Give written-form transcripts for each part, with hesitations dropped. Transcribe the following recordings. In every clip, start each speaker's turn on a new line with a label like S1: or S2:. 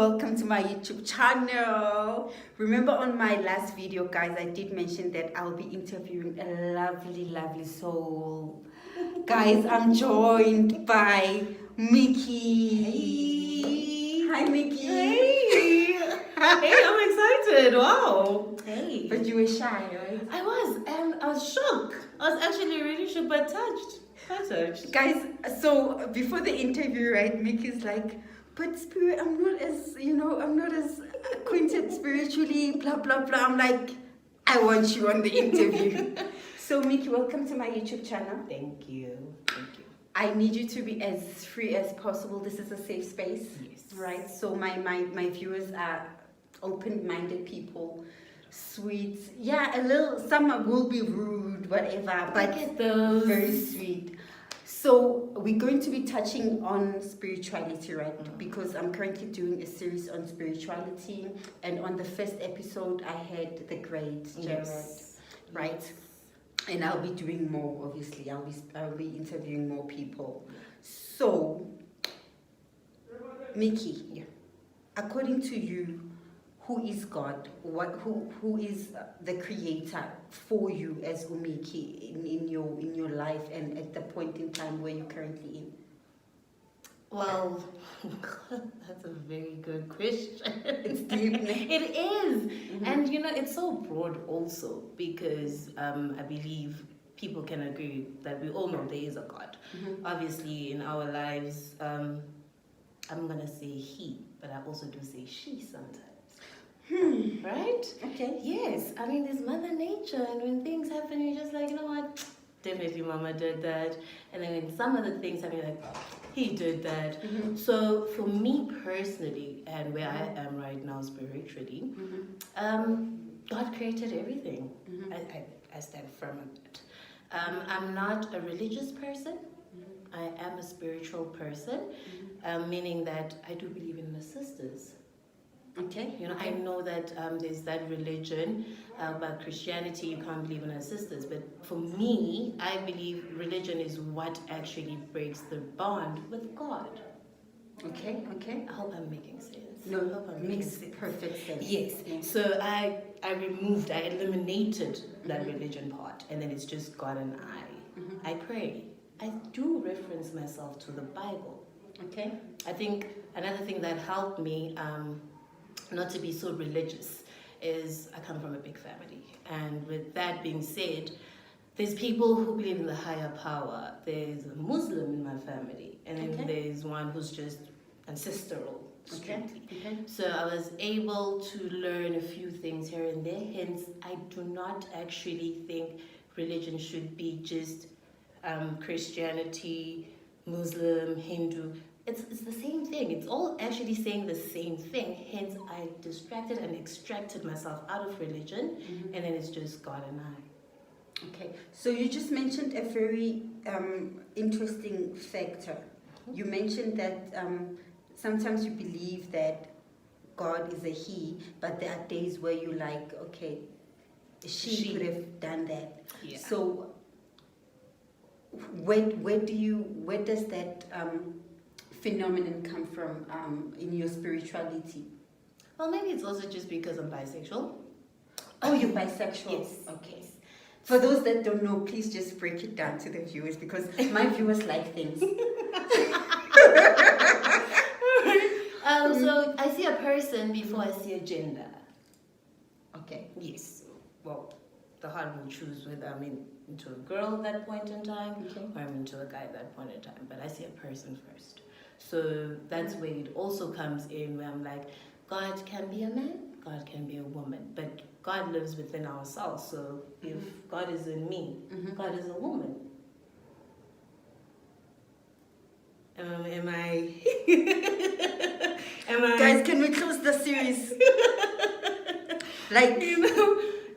S1: welcome to my YouTube channel. Remember on my last video, guys, I did mention that I'll be interviewing a lovely soul. Guys, I'm joined by Micky.
S2: Hey.
S1: Hi, Micky.
S2: Hey. Hey, I'm excited. Wow. Hey.
S1: But you were shy, right?
S2: I was, and I was shocked. I was actually really shocked, but touched. Quite touched.
S1: Guys, so before the interview, right, Micky's like, but spirit, I'm not as acquainted spiritually, blah, blah, blah. I'm like, I want you on the interview. So, Micky, welcome to my YouTube channel.
S2: Thank you. Thank you.
S1: I need you to be as free as possible. This is a safe space.
S2: Yes.
S1: Right? So, my viewers are open-minded people, sweet. Yeah, some will be rude, whatever, but very sweet. So we're going to be touching on spirituality, right?
S2: Mm-hmm.
S1: Because I'm currently doing a series on spirituality, and on the first episode I had the great Jared, right? And I'll be doing more. Obviously, I'll be interviewing more people. So, Micky,
S2: Yeah.
S1: according to you, who is God? Who is the creator for you as Micky in your life and at the point in time where you're currently in?
S2: Well, that's a very good question.
S1: It's deep.
S2: It is. Mm-hmm. And it's so broad also because I believe people can agree that we all know there is a God. Mm-hmm. Obviously, in our lives, I'm going to say he, but I also do say she sometimes. Right?
S1: Okay.
S2: Yes. I mean, there's Mother Nature, and when things happen, you're just like, you know what? Definitely Mama did that. And then when some other things happen, you're like, he did that. Mm-hmm. So for me personally, and where I am right now spiritually, God created everything. Mm-hmm. I stand firm on that. I'm not a religious person. Mm-hmm. I am a spiritual person, meaning that I do believe in the sisters.
S1: Okay.
S2: I know that there's that religion about Christianity, you can't believe in our sisters. But for me, I believe religion is what actually breaks the bond with God.
S1: Okay.
S2: I hope I'm making sense.
S1: No, makes perfect sense.
S2: Yes. So I eliminated that religion part, and then it's just God and I. Mm-hmm. I pray. I do reference myself to the Bible.
S1: Okay.
S2: I think another thing that helped me not to be so religious is I come from a big family, and with that being said, there's people who believe in the higher power. There's a Muslim in my family, and then there's one who's just ancestral, strictly. Okay. So I was able to learn a few things here and there. Hence, I do not actually think religion should be just Christianity, Muslim, Hindu. It's the same thing. It's all actually saying the same thing. Hence, I distracted and extracted myself out of religion, and then it's just God and I.
S1: Okay. So you just mentioned a very interesting factor. You mentioned that sometimes you believe that God is a he, but there are days where you're like, okay, she could have done that. Yeah. So where does that phenomenon come from in your spirituality?
S2: Well, maybe it's also just because I'm bisexual.
S1: Oh, you're bisexual?
S2: Yes.
S1: Okay. For those that don't know, please just break it down to the viewers because my viewers like things.
S2: So I see a person before I see a gender.
S1: Okay.
S2: Yes. Well, the heart will choose whether I'm into a girl at that point in time or I'm into a guy at that point in time. But I see a person first. So that's where it also comes in where I'm like, God can be a man, God can be a woman. But God lives within ourselves. So if God is in me, God is a woman. Am I?
S1: Guys, can we close the series?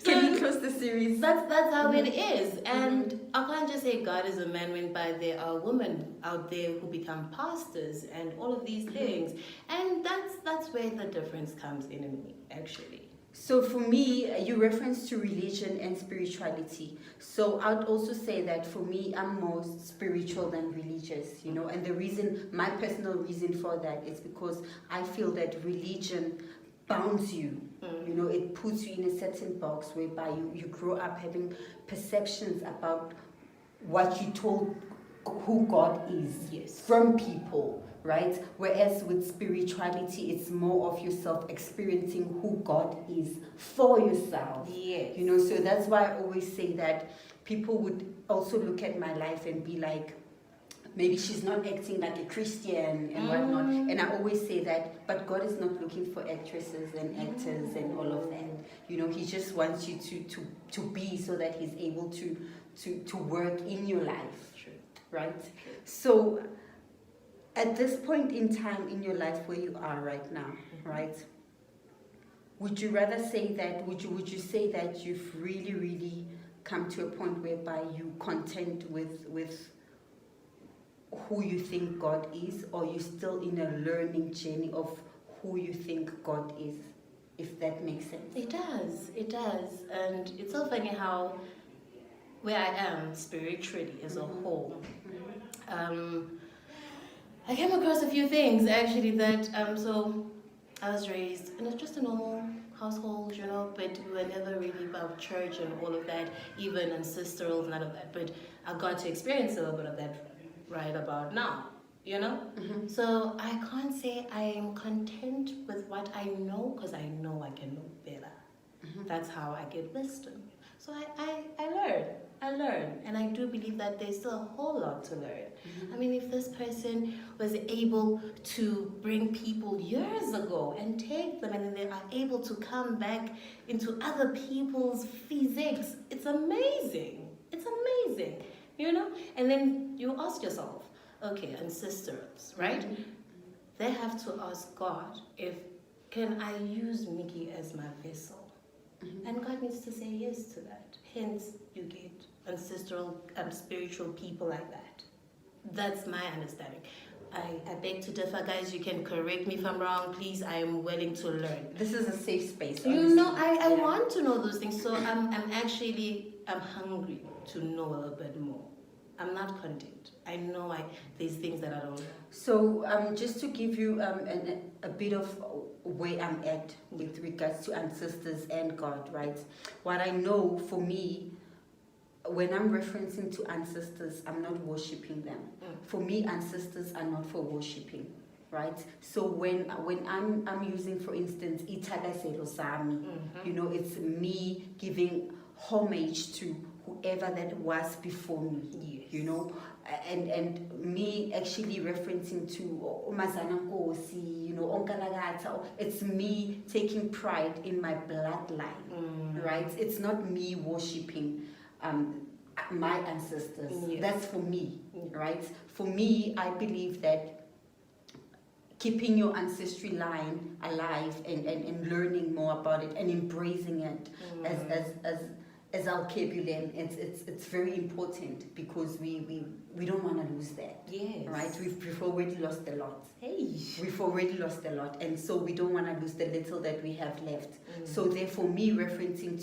S1: Can we close the series?
S2: That's how it is. And I can't just say God is a man when there are women out there who become pastors and all of these things. And that's where the difference comes in me, actually.
S1: So for me, you reference to religion and spirituality. So I'd also say that for me, I'm more spiritual than religious, and the reason, my personal reason for that is because I feel that religion bounds you. It puts you in a certain box whereby you grow up having perceptions about what you told who God is from people, right? Whereas with spirituality, it's more of yourself experiencing who God is for yourself.
S2: Yes.
S1: So that's why I always say that people would also look at my life and be like, maybe she's not acting like a Christian and whatnot. And I always say that, but God is not looking for actresses and actors and all of that. He just wants you to be so that he's able to work in your life. Right? So at this point in time in your life where you are right now, right? Would you say that you've really, really come to a point whereby you content with who you think God is, or you're still in a learning journey of who you think God is, if that makes sense?
S2: It does. And it's so funny how where I am spiritually as a whole, I came across a few things actually that so I was raised in just a normal household, but we were never really about church and all of that, even ancestrals, none of that. But I got to experience a little bit of that right about now, So I can't say I am content with what I know, because I know I can know better. That's how I get wisdom. So I learn, and I do believe that there's still a whole lot to learn. I mean, if this person was able to bring people years ago and take them, and then they are able to come back into other people's physiques, it's amazing. It's amazing, And then you ask yourself, okay, ancestors, right? They have to ask God, can I use Micky as my vessel? And God needs to say yes to that. Hence, you get ancestral, spiritual people like that. That's my understanding. I beg to differ, guys. You can correct me if I'm wrong. Please, I am willing to learn.
S1: This is a safe space.
S2: I want to know those things. So I'm hungry to know a little bit more. I'm not content. I know there's things that I don't know.
S1: So just to give you a bit of where I'm at with regards to ancestors and God, right? What I know for me, when I'm referencing to ancestors, I'm not worshipping them. For me, ancestors are not for worshipping, right? So when I'm using, for instance, Itagaselo Sami, it's me giving homage to whoever that was before me, and me actually referencing to Mazana Nkosi, Onkalagata. It's me taking pride in my bloodline, right? It's not me worshipping my ancestors. That's for me, right? For me, I believe that keeping your ancestry line alive and learning more about it and embracing it as our Kebulem, it's very important, because we don't want to lose that.
S2: Yes.
S1: Right? We've already lost a lot.
S2: Hey.
S1: We've already lost a lot, and so we don't want to lose the little that we have left. So therefore, me referencing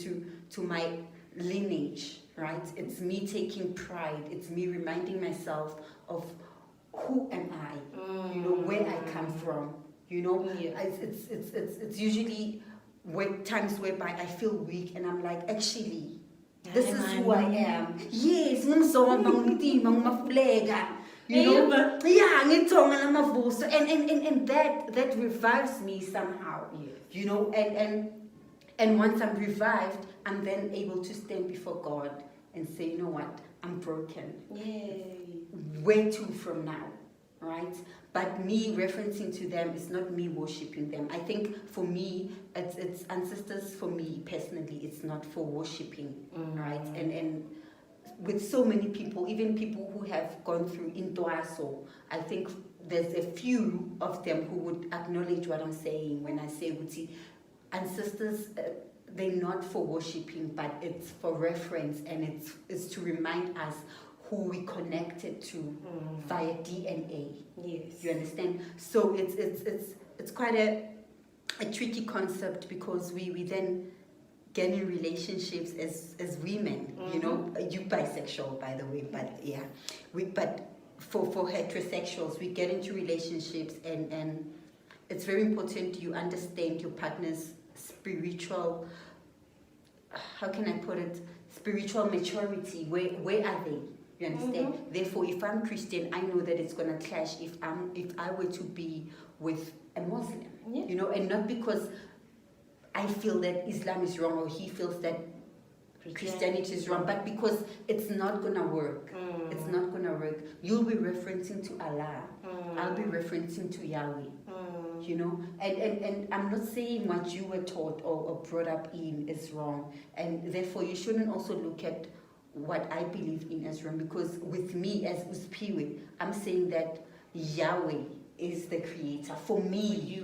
S1: to my lineage, right? It's me taking pride. It's me reminding myself of who am I, where I come from. It's usually times whereby I feel weak and I'm like, actually, this is who I am. Yes, and that revives me somehow. And once I'm revived, I'm then able to stand before God and say, you know what, I'm broken.
S2: Yay.
S1: Where to from now, right? But me referencing to them is not me worshipping them. I think for me, it's ancestors. For me personally, it's not for worshipping, right? And with so many people, even people who have gone through Intoaso, I think there's a few of them who would acknowledge what I'm saying when I say, ancestors, they're not for worshipping, but it's for reference, and it's to remind us who we connected to via DNA.
S2: Yes.
S1: You understand? So it's quite a tricky concept because we then get in relationships as women, you know. You bisexual, by the way, but yeah, but for heterosexuals, we get into relationships and it's very important you understand your partner's spiritual, how can I put it, spiritual maturity. Where are they? You understand? Therefore, if I'm Christian, I know that it's gonna clash if I were to be with a Muslim, you know, and not because I feel that Islam is wrong or he feels that Christianity is wrong, but because it's not gonna work. It's not gonna work. You'll be referencing to Allah. I'll be referencing to Yahweh. You know, and I'm not saying what you were taught or brought up in is wrong, and therefore you shouldn't also look at what I believe in as wrong, because with me as Uspiwe, I'm saying that Yahweh is the creator. For me,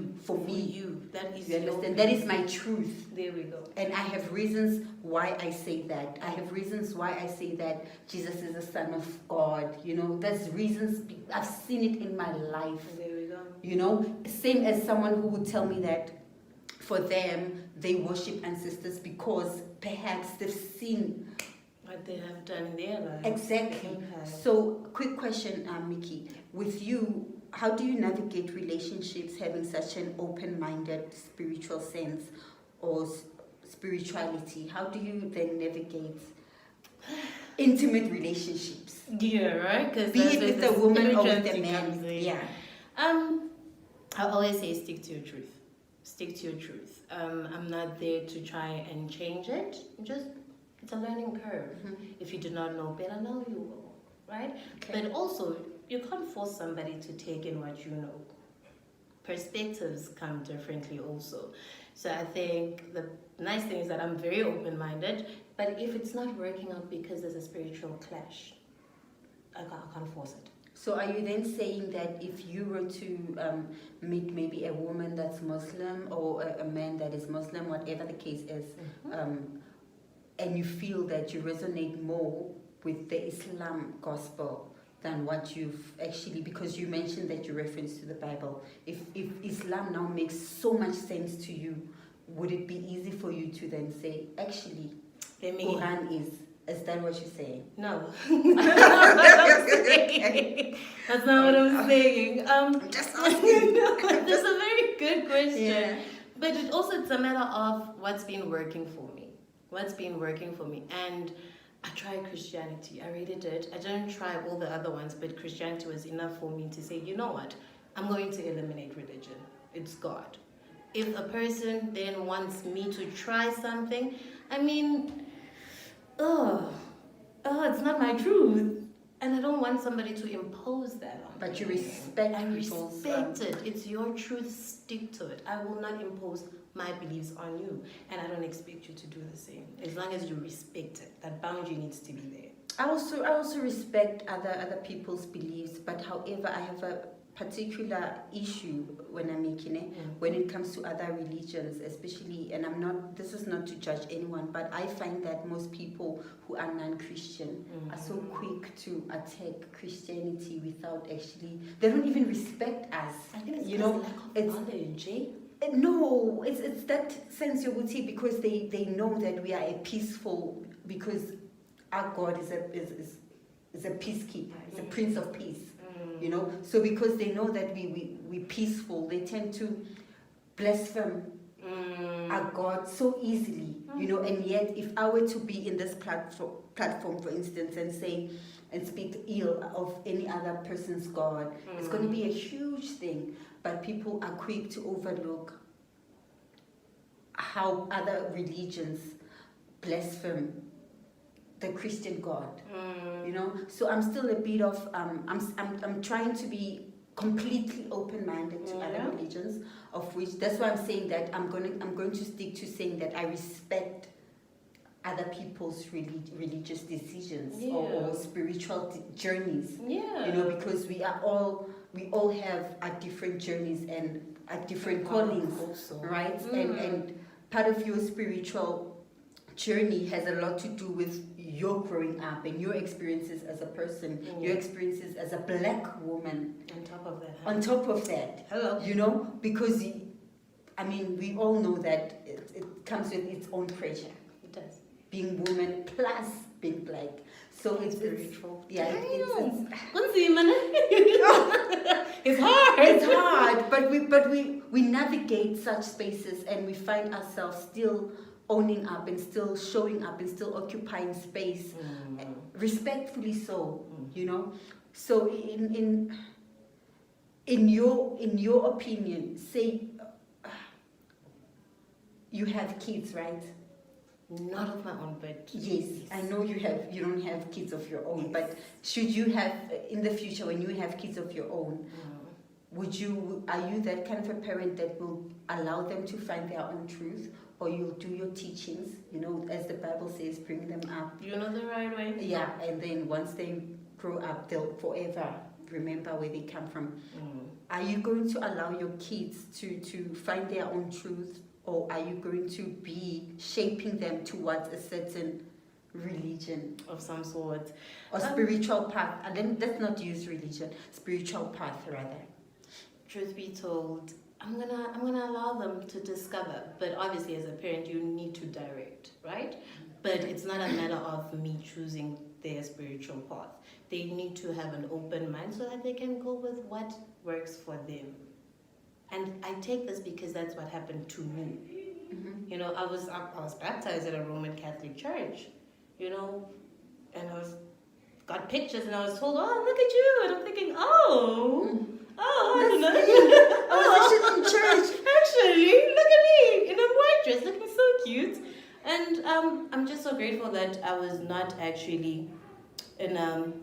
S2: that is,
S1: you understand? That is my truth.
S2: There we go.
S1: And I have reasons why I say that. I have reasons why I say that Jesus is the Son of God. You know, there's reasons. I've seen it in my life.
S2: There we go.
S1: You know, same as someone who would tell me that for them, they worship ancestors because perhaps they've seen
S2: what they have done in their lives.
S1: Exactly. So, quick question, Micky. With you, how do you navigate relationships having such an open-minded spiritual sense or spirituality? How do you then navigate intimate relationships?
S2: Yeah, right?
S1: Be it with a woman or with a man. Yeah.
S2: I always say stick to your truth. Stick to your truth. I'm not there to try and change it. It's a learning curve. If you do not know better, now you will, right?
S1: Okay.
S2: But also, you can't force somebody to take in what you know. Perspectives come differently also. So I think the nice thing is that I'm very open-minded, but if it's not working out because there's a spiritual clash, I can't force it.
S1: So are you then saying that if you were to meet maybe a woman that's Muslim or a man that is Muslim, whatever the case is, and you feel that you resonate more with the Islam gospel than what you've actually, because you mentioned that you reference to the Bible, if Islam now makes so much sense to you, would it be easy for you to then say, actually, Quran is that what you're saying?
S2: No. That's not what I'm saying.
S1: Just asking.
S2: That's a very good question.
S1: Yeah.
S2: But it's a matter of what's been working for me. What's been working for me. And I tried Christianity. I really did. I didn't try all the other ones, but Christianity was enough for me to say, you know what? I'm going to eliminate religion. It's God. If a person then wants me to try something, I mean, it's not my truth. And I don't want somebody to impose that on me.
S1: But you respect
S2: I respect it. It's your truth. Stick to it. I will not impose my beliefs on you. And I don't expect you to do the same. As long as you respect it. That boundary needs to be there.
S1: I also respect other people's beliefs, but however, I have a particular issue when I'm making it, when it comes to other religions, especially, and this is not to judge anyone, but I find that most people who are non-Christian are so quick to attack Christianity without actually, they don't even respect us.
S2: I think it's
S1: you know,
S2: it's knowledge.
S1: No, it's that sense of beauty, because they know that we are a peaceful, because our God is a peacekeeper, is a Prince of Peace. You know, so because they know that we peaceful, they tend to blaspheme our God so easily, you know. And yet, if I were to be in this platform, for instance, and speak ill of any other person's God, it's going to be a huge thing. But people are quick to overlook how other religions blaspheme the Christian God, you know. So I'm still a bit of I'm trying to be completely open-minded to other religions, of which that's why I'm saying that I'm going to stick to saying that I respect other people's religious decisions or spiritual journeys. You know, because we all have our different journeys and our different callings, also. Right? And part of your spiritual journey has a lot to do with your growing up and your experiences as a person, your experiences as a black woman.
S2: On top of that,
S1: hello, you know, because I mean, we all know that it comes with its own pressure.
S2: It does.
S1: Being woman plus being black. So it's
S2: spiritual.
S1: Yeah, it's
S2: it's hard.
S1: It's hard, but we navigate such spaces and we find ourselves still owning up and still showing up and still occupying space, respectfully so, you know. So in your opinion, say you have kids, right?
S2: Not of my own, but
S1: yes, I know you don't have kids of your own, but should you have in the future when you have kids of your own, are you that kind of a parent that will allow them to find their own truth, or you'll do your teachings, you know, as the Bible says, bring them up,
S2: you know, the right way?
S1: Yeah, and then once they grow up, they'll forever remember where they come from. Are you going to allow your kids to find their own truth, or are you going to be shaping them towards a certain religion
S2: Of some sort.
S1: or spiritual path? And then let's not use religion, spiritual path rather.
S2: Truth be told, I'm gonna allow them to discover, but obviously as a parent you need to direct, right? But it's not a matter of me choosing their spiritual path. They need to have an open mind so that they can go with what works for them. And I take this because that's what happened to me. You know, I was baptized at a Roman Catholic church, you know, and got pictures and I was told, oh, look at you. And I'm thinking, I don't know.
S1: I was actually in church.
S2: Actually, look at me in a white dress, looking so cute. And I'm just so grateful that I was not actually in a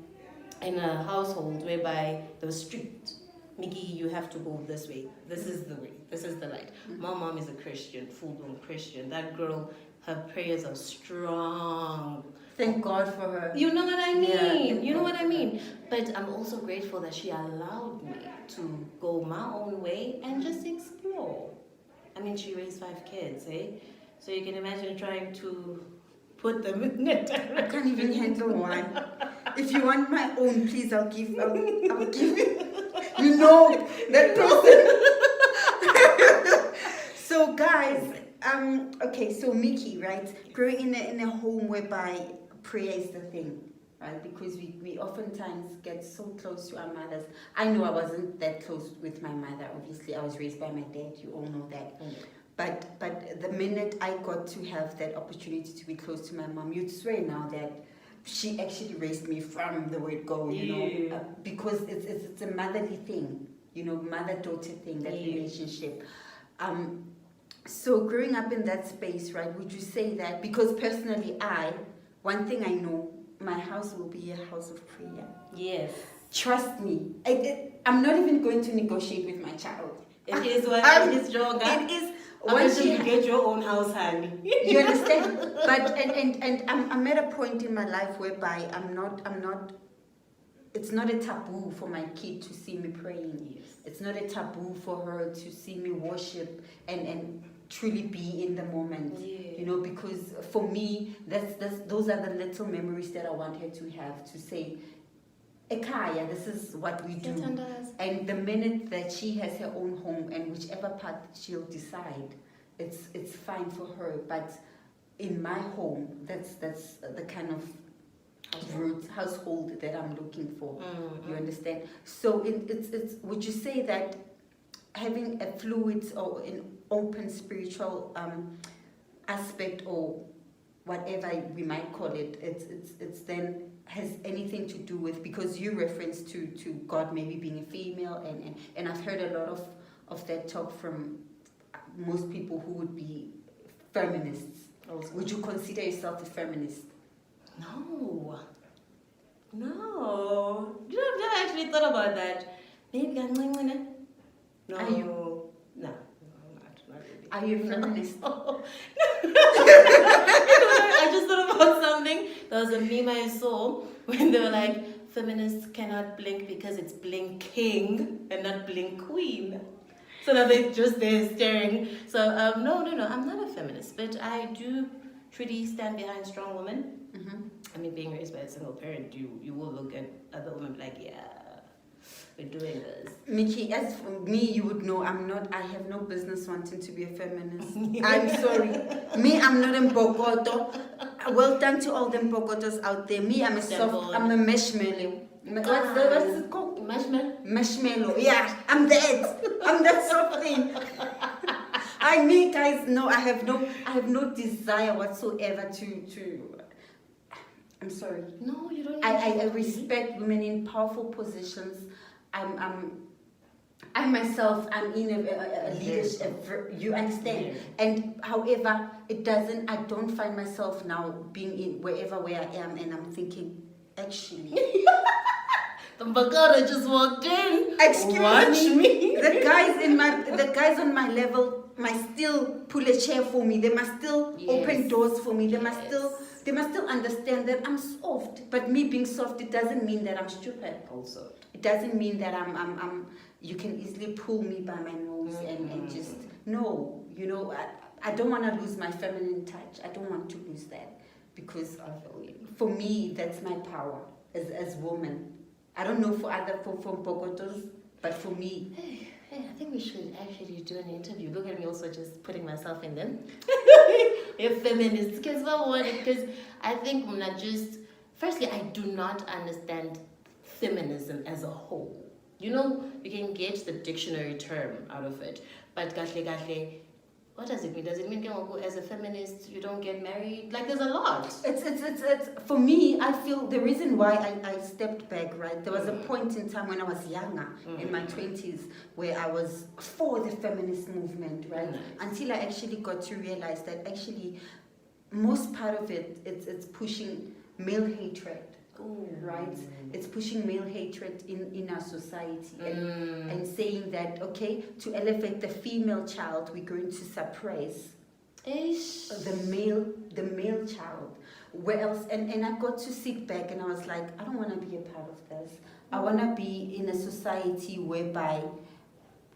S2: household whereby there was strict. Micky, you have to go this way. This is the way. This is the light. My mom is a Christian, full-blown Christian. That girl, her prayers are strong.
S1: Thank God for her.
S2: You know what I mean?
S1: Yeah,
S2: you know what I mean? But I'm also grateful that she allowed me to go my own way and just explore. I mean, she raised 5 kids, eh? So you can imagine trying to put them in that direction.
S1: I can't even handle one. If you want my own, please, I'll give you. You know that person. So guys, okay, so Micky, right? Growing in a home whereby prayer is the thing, right? Because we oftentimes get so close to our mothers. I know I wasn't that close with my mother. Obviously, I was raised by my dad. You all know that. But the minute I got to have that opportunity to be close to my mom, you'd swear now that she actually raised me from the word go, you know, because it's a motherly thing, you know, mother-daughter thing, that relationship. So growing up in that space, right, would you say that, because personally one thing I know, my house will be a house of prayer.
S2: Yes.
S1: Trust me. I'm not even going to negotiate with my child.
S2: It is what it is, Joga.
S1: It is.
S2: Once you get your own house, honey.
S1: You understand? But and I'm at a point in my life whereby I'm not. It's not a taboo for my kid to see me praying.
S2: Yes.
S1: It's not a taboo for her to see me worship and truly be in the moment.
S2: Yeah.
S1: You know, because for me, those are the little memories that I want her to have, to say, Ekaya, this is what we do. And the minute that she has her own home and whichever path she'll decide, it's fine for her. But in my home, that's the kind of household that I'm looking for. You understand? So it's would you say that having a fluid or an open spiritual aspect, or whatever we might call it, it's then has anything to do with, because you referenced to God maybe being a female, and I've heard a lot of that talk from most people who would be feminists. Also. Would you consider yourself a feminist?
S2: No. You know, I've never actually thought about that. Maybe I'm going. No.
S1: Are you?
S2: No, not really.
S1: Are you a feminist?
S2: No. I just thought about something. There was a meme I saw when they were like, feminists cannot blink because it's blinking and not blink queen. So now they're just there staring. So no, I'm not a feminist, but I do truly stand behind strong women. I mean, being raised by a single parent, you will look at other women like, yeah, we're doing this.
S1: Micky, as for me, you would know I have no business wanting to be a feminist. I'm sorry. Me, I'm not a Bokoto. Well done to all them Bokotos out there. Me, I'm a marshmallow. What's it called?
S2: Marshmallow?
S1: Marshmallow, yeah. I'm that soft thing. Guys, no, I have no desire whatsoever to I'm sorry.
S2: No, you don't.
S1: I respect women in powerful positions. I myself, I'm in a leadership. You understand?
S2: Yeah.
S1: And however, I don't find myself now being in where I am, and I'm thinking, actually.
S2: The Bakara just walked in.
S1: Excuse me. The guys on my level must still pull a chair for me. They must still open doors for me. They must still understand that I'm soft. But me being soft, it doesn't mean that I'm stupid. Also, it doesn't mean that I'm. You can easily pull me by my nose and just no. You know, I don't want to lose my feminine touch. I don't want to lose that because for me that's my power as woman. I don't know for Bogotos, but for me.
S2: Hey, I think we should actually do an interview. Look at me also just putting myself in them. A feminist. Because I think firstly, I do not understand feminism as a whole. You know, you can get the dictionary term out of it. But what does it mean? Does it mean as a feminist you don't get married? Like there's a lot.
S1: It's for me, I feel the reason why I stepped back, right? There was a point in time when I was younger, in my 20s, where I was for the feminist movement, right? Until I actually got to realize that actually most part of it's pushing male hatred. Right? It's pushing male hatred in our society and saying that, okay, to elevate the female child, we're going to suppress the male child. Where else? And I got to sit back and I was like, I don't want to be a part of this. I want to be in a society whereby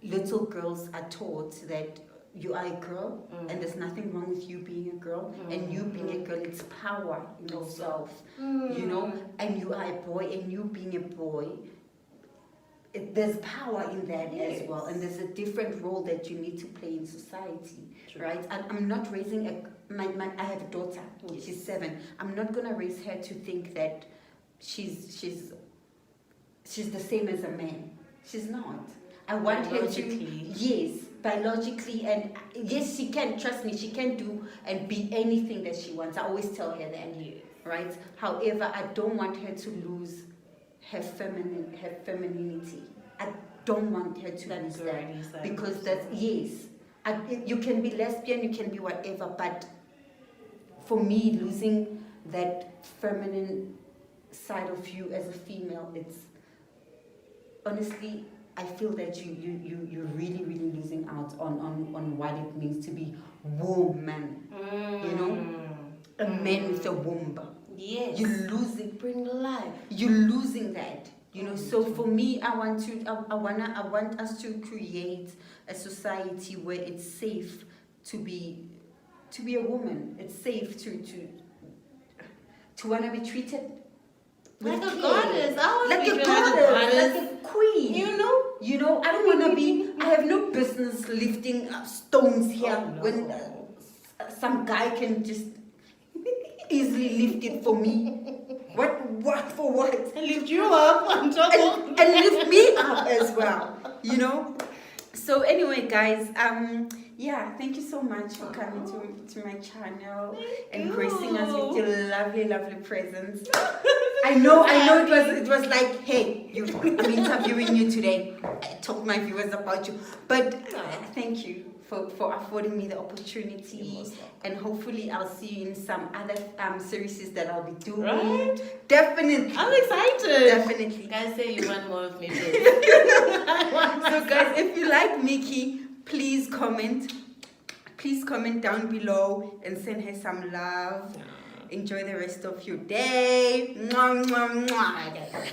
S1: little girls are taught that you are a girl and there's nothing wrong with you being a girl, and you being a girl, it's power in yourself, you know, and you are a boy and you being a boy, there's power in that as well, and there's a different role that you need to play in society. Right? I'm not raising I have a daughter, she's 7. I'm not gonna raise her to think that she's the same as a man. She's not. I want her to, biologically, and yes, she can, trust me, she can do and be anything that she wants. I always tell her that, right? However, I don't want her to lose her femininity. I don't want her to lose that, because that's, you can be lesbian, you can be whatever, but for me, losing that feminine side of you as a female, it's honestly, I feel that you're really, really losing out on what it means to be woman. You know? A man with a womb.
S2: Yes.
S1: You're losing.
S2: Bring life.
S1: You're losing that. You know, so for me, I want us to create a society where it's safe to be a woman. It's safe to want to be treated
S2: like a goddess.
S1: Like a goddess, like a queen. You know, I don't want to be. I have no business lifting up stones here when some guy can just easily lift it for me. What for what?
S2: And lift you up on top
S1: and lift me up as well. You know. So anyway, guys, thank you so much for coming to my channel and gracing us with your lovely, lovely presence. I know it was like, hey, I'm interviewing you today. I told my viewers about you. But thank you for affording me the opportunity, and hopefully I'll see you in some other series that I'll be doing. Right? Definitely.
S2: I'm excited.
S1: Definitely.
S2: Guys, say you want more of me too.
S1: So guys, if you like Micky, please comment down below and send her some love. Enjoy the rest of your day. Mwah, mwah, mwah.